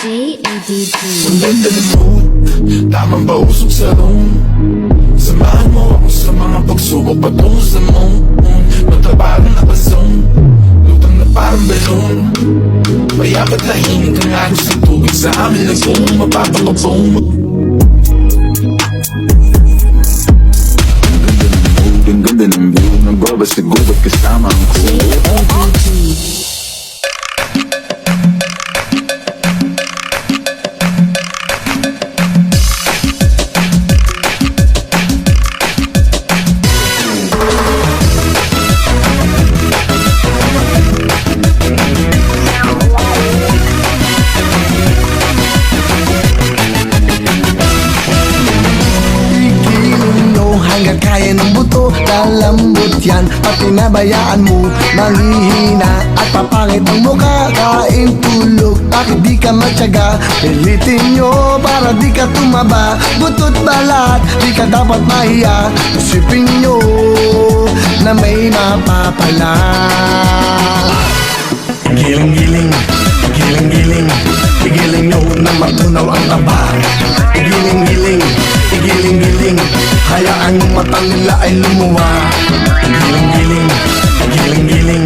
J-A-D-D. Ang ganda ng mood, tamang pausok sa room. Samahan mo ako sa mga pagsubok patungo sa moon. Matabaran na pasong, lutang na parang balon. Mayapat tahimik ang agos ng tubig sa amin nagboom. Mapapakabong. Ang ganda ng view, nagbabasigubat kasama ang crew. J-A-D-D. Hanggang kaya ng buto, lalambot yan. At pinabayaan mo, manghihina at papangit ang mukha. Kain tulog, bakit di ka matyaga? Pilitin nyo para di ka tumaba. Butot balat, di ka dapat mahiya. Isipin nyo na may mapapala. Giling-giling, giling-giling, igiling nyo na matunaw ang taba. Igiling-giling, igiling-giling, hayaan yung mata nila ay lumuwa. Igiling-giling, igiling-giling,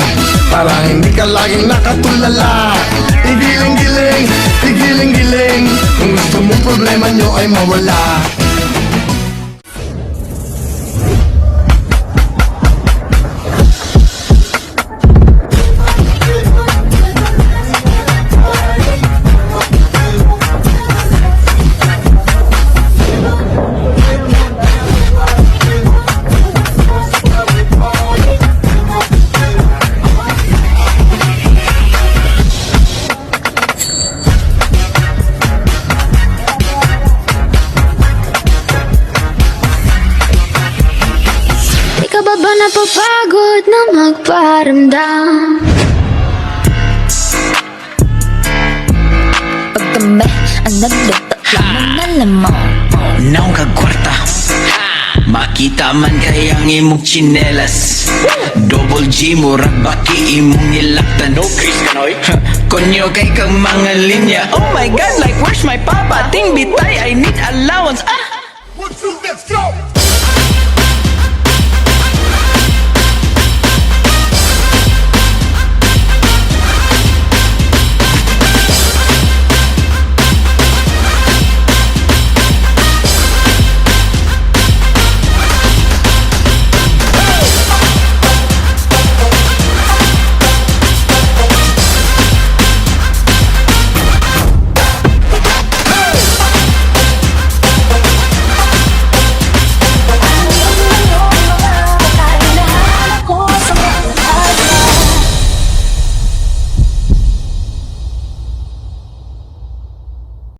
para hindi ka laging nakatulala. Igiling-giling, igiling-giling, kung gusto mong problema nyo ay mawala. Di ka ba napapagod na magparamdam? Pag kami ang nagluto lamang na lamang. Naong kagkwarta, makita man kayang imong chinelas. Double G murag baki imong nilaktan. No Chris Kanoy. Konyo kay kang mga linya. Oh my god, like where's my papa? Ting bitay, I need allowance. 1, 2, let's go!